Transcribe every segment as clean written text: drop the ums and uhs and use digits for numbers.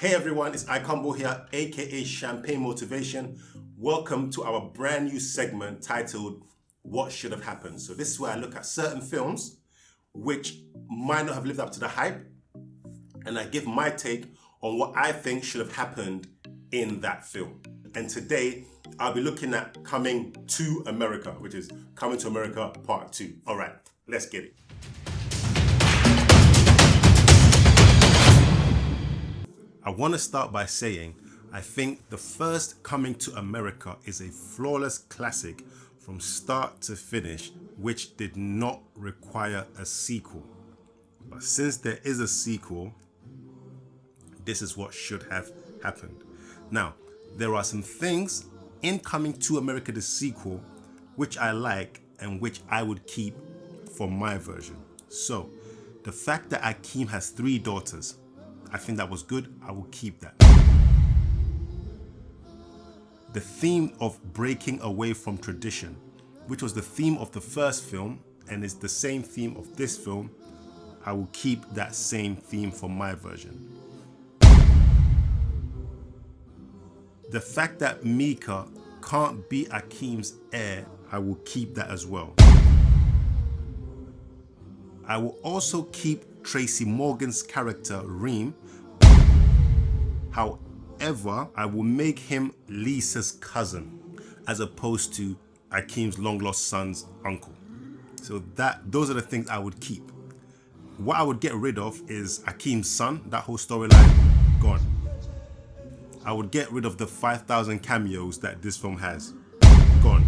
Hey everyone, it's iCombo here, aka Champagne Motivation. Welcome to our brand new segment titled What Should Have Happened. So this is where I look at certain films which might not have lived up to the hype, and I give my take on what I think should have happened in that film. And today I'll be looking at Coming to America, which is Coming to America Part 2. All right, let's get it. I want to start by saying I think the first Coming to America is a flawless classic from start to finish, which did not require a sequel. But since there is a sequel, this is what should have happened. Now, there are some things in Coming to America, the sequel, which I like and which I would keep for my version. So, the fact that Akeem has 3 daughters, I think that was good. I will keep that. The theme of breaking away from tradition, which was the theme of the first film and is the same theme of this film, I will keep that same theme for my version. The fact that Mika can't be Akeem's heir, I will keep that as well. I will also keep Tracy Morgan's character, Reem. However, I will make him Lisa's cousin as opposed to Akeem's long-lost son's uncle. So those are the things I would keep. What I would get rid of is Akeem's son, that whole storyline, gone. I would get rid of the 5,000 cameos that this film has, gone.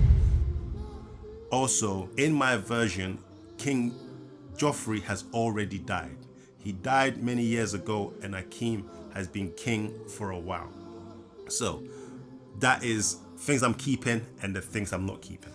Also, in my version, King Joffrey has already died. He died many years ago and Akeem has been king for a while. So that is things I'm keeping and the things I'm not keeping.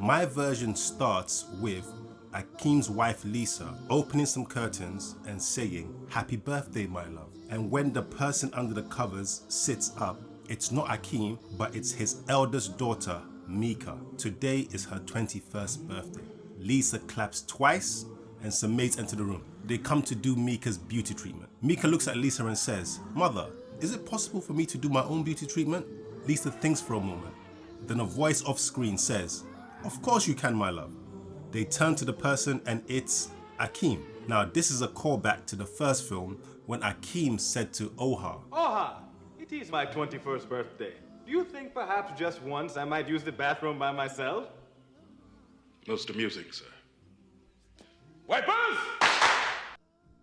My version starts with Akeem's wife Lisa opening some curtains and saying, "Happy birthday, my love." And when the person under the covers sits up, it's not Akeem, but it's his eldest daughter, Mika. Today is her 21st birthday. Lisa claps twice and some maids enter the room. They come to do Mika's beauty treatment. Mika looks at Lisa and says, "Mother, is it possible for me to do my own beauty treatment?" Lisa thinks for a moment. Then a voice off screen says, "Of course you can, my love." They turn to the person and it's Akeem. Now this is a callback to the first film when Akeem said to Oha, "Oha, it is my 21st birthday. Do you think perhaps just once I might use the bathroom by myself?" Most amusing, sir. Wipers!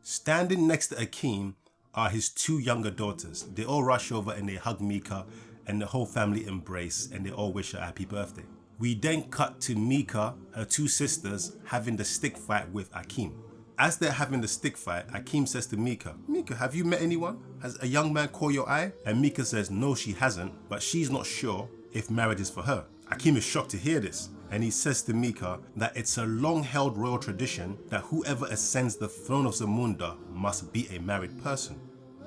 Standing next to Akeem are his 2 younger daughters. They all rush over and they hug Mika and the whole family embrace and they all wish her a happy birthday. We then cut to Mika, her 2 sisters, having the stick fight with Akeem. As they're having the stick fight, Akeem says to Mika, "Mika, have you met anyone? Has a young man caught your eye?" And Mika says no, she hasn't, but she's not sure if marriage is for her. Akeem is shocked to hear this, and he says to Mika that it's a long-held royal tradition that whoever ascends the throne of Zamunda must be a married person.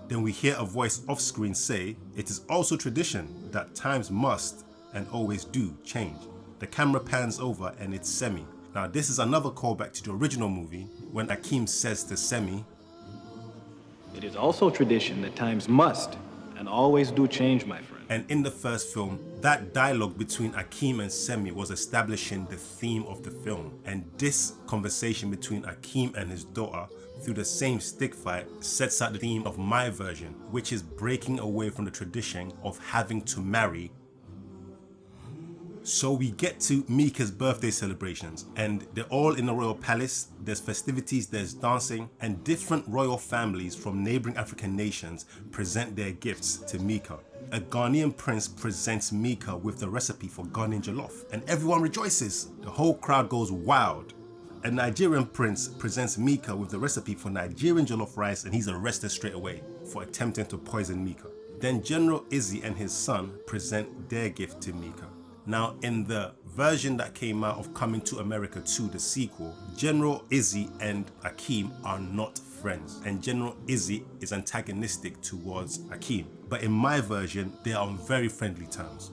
Then we hear a voice off-screen say, "It is also tradition that times must and always do change." The camera pans over and it's Semi. Now this is another callback to the original movie when Akeem says to Semi, It is also tradition that times must and always do change, my friend. and in the first film, that dialogue between Akeem and Semi was establishing the theme of the film. And this conversation between Akeem and his daughter through the same stick fight sets out the theme of my version, which is breaking away from the tradition of having to marry. So we get to Mika's birthday celebrations and they're all in the royal palace. There's festivities, there's dancing, and different royal families from neighboring African nations present their gifts to Mika. A Ghanaian prince presents Mika with the recipe for Ghanaian jollof and everyone rejoices. The whole crowd goes wild. A Nigerian prince presents Mika with the recipe for Nigerian jollof rice and he's arrested straight away for attempting to poison Mika. Then General Izzy and his son present their gift to Mika. Now in the version that came out of Coming to America 2, the sequel, General Izzy and Akeem are not friends and General Izzy is antagonistic towards Akeem. But in my version, they are on very friendly terms.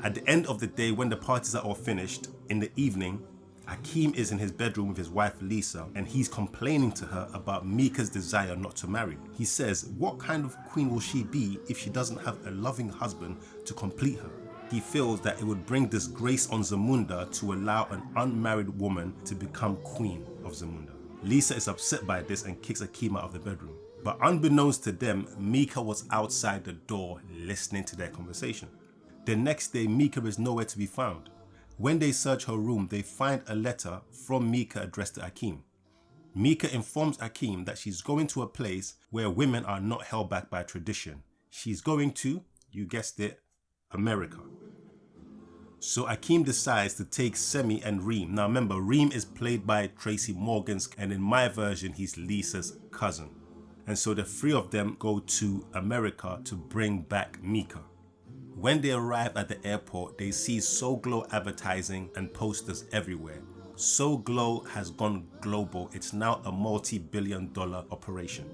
At the end of the day, when the parties are all finished, in the evening, Akeem is in his bedroom with his wife Lisa, and he's complaining to her about Mika's desire not to marry. He says, what kind of queen will she be if she doesn't have a loving husband to complete her? He feels that it would bring disgrace on Zamunda to allow an unmarried woman to become queen of Zamunda. Lisa is upset by this and kicks Akeem out of the bedroom. But unbeknownst to them, Mika was outside the door listening to their conversation. The next day, Mika is nowhere to be found. When they search her room, they find a letter from Mika addressed to Akeem. Mika informs Akeem that she's going to a place where women are not held back by tradition. She's going to, you guessed it, America. So Akeem decides to take Semi and Reem. Now remember, Reem is played by Tracy Morgan's, and in my version, he's Lisa's cousin. And so the three of them go to America to bring back Mika. When they arrive at the airport, they see So Glow advertising and posters everywhere. So Glow has gone global. It's now a multi-billion-dollar operation.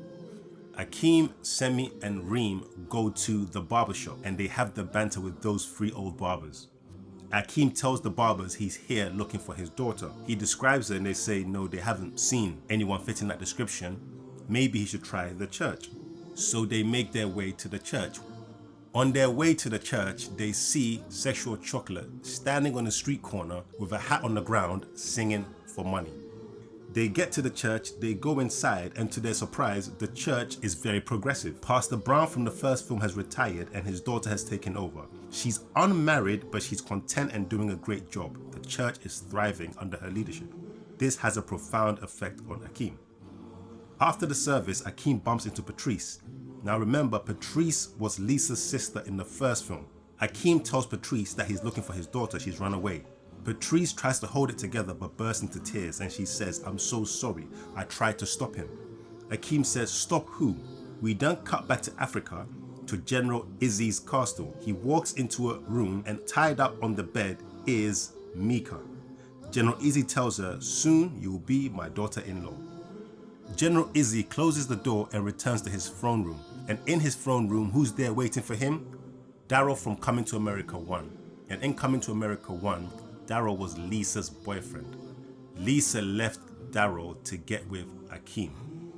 Akeem, Semi, and Reem go to the barbershop and they have the banter with those three old barbers. Akeem tells the barbers he's here looking for his daughter. He describes her and they say no, they haven't seen anyone fitting that description. Maybe he should try the church. So they make their way to the church. On their way to the church, they see Sexual Chocolate standing on a street corner with a hat on the ground singing for money. They get to the church, they go inside, and to their surprise, the church is very progressive. Pastor Brown from the first film has retired and his daughter has taken over. She's unmarried, but she's content and doing a great job. The church is thriving under her leadership. This has a profound effect on Akeem. After the service, Akeem bumps into Patrice. Now remember, Patrice was Lisa's sister in the first film. Akeem tells Patrice that he's looking for his daughter, she's run away. Patrice tries to hold it together but bursts into tears and she says, I'm so sorry, I tried to stop him. Akeem says, stop who? We then cut back to Africa to General Izzy's castle. He walks into a room and tied up on the bed is Mika. General Izzy tells her, soon you will be my daughter-in-law. General Izzy closes the door and returns to his throne room. And in his throne room, who's there waiting for him? Daryl from Coming to America 1. And in Coming to America 1, Daryl was Lisa's boyfriend. Lisa left Daryl to get with Akeem.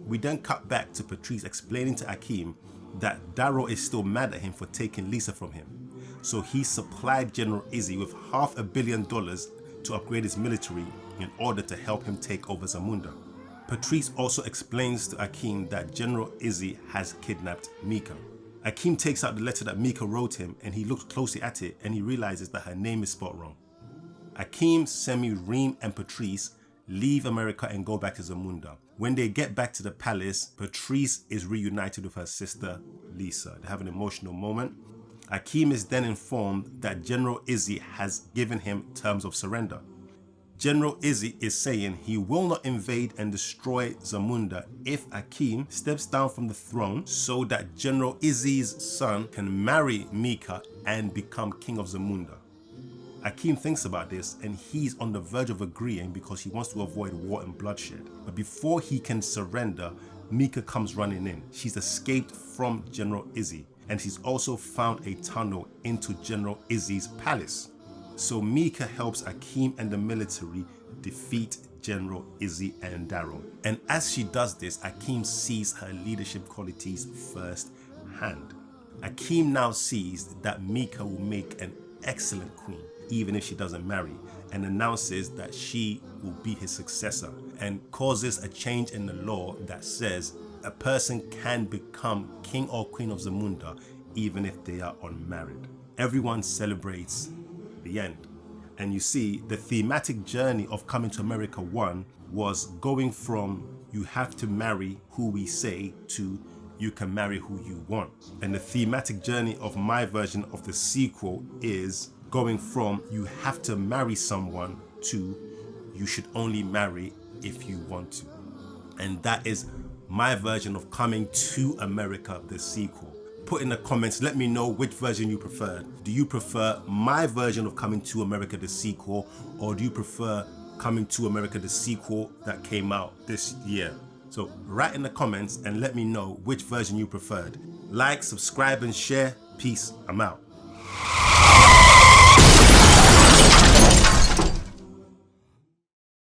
We then cut back to Patrice explaining to Akeem that Daryl is still mad at him for taking Lisa from him. So he supplied General Izzy with $500 million to upgrade his military in order to help him take over Zamunda. Patrice also explains to Akeem that General Izzy has kidnapped Mika. Akeem takes out the letter that Mika wrote him and he looks closely at it and he realizes that her name is spelled wrong. Akeem, Semi, Reem, and Patrice leave America and go back to Zamunda. When they get back to the palace, Patrice is reunited with her sister, Lisa. They have an emotional moment. Akeem is then informed that General Izzy has given him terms of surrender. General Izzy is saying he will not invade and destroy Zamunda if Akeem steps down from the throne so that General Izzy's son can marry Mika and become king of Zamunda. Akeem thinks about this and he's on the verge of agreeing because he wants to avoid war and bloodshed. But before he can surrender, Mika comes running in. She's escaped from General Izzy and she's also found a tunnel into General Izzy's palace. So Mika helps Akeem and the military defeat General Izzy and Daryl. And as she does this, Akeem sees her leadership qualities firsthand. Akeem now sees that Mika will make an excellent queen, even if she doesn't marry, and announces that she will be his successor and causes a change in the law that says a person can become king or queen of Zamunda even if they are unmarried. Everyone celebrates the end. And you see, the thematic journey of Coming to America 1 was going from you have to marry who we say to you can marry who you want. And the thematic journey of my version of the sequel is going from you have to marry someone to you should only marry if you want to. And that is my version of Coming to America, the sequel. Put in the comments, let me know which version you preferred. Do you prefer my version of Coming to America, the sequel, or do you prefer Coming to America, the sequel that came out this year? So write in the comments and let me know which version you preferred. Like, subscribe, and share. Peace. I'm out.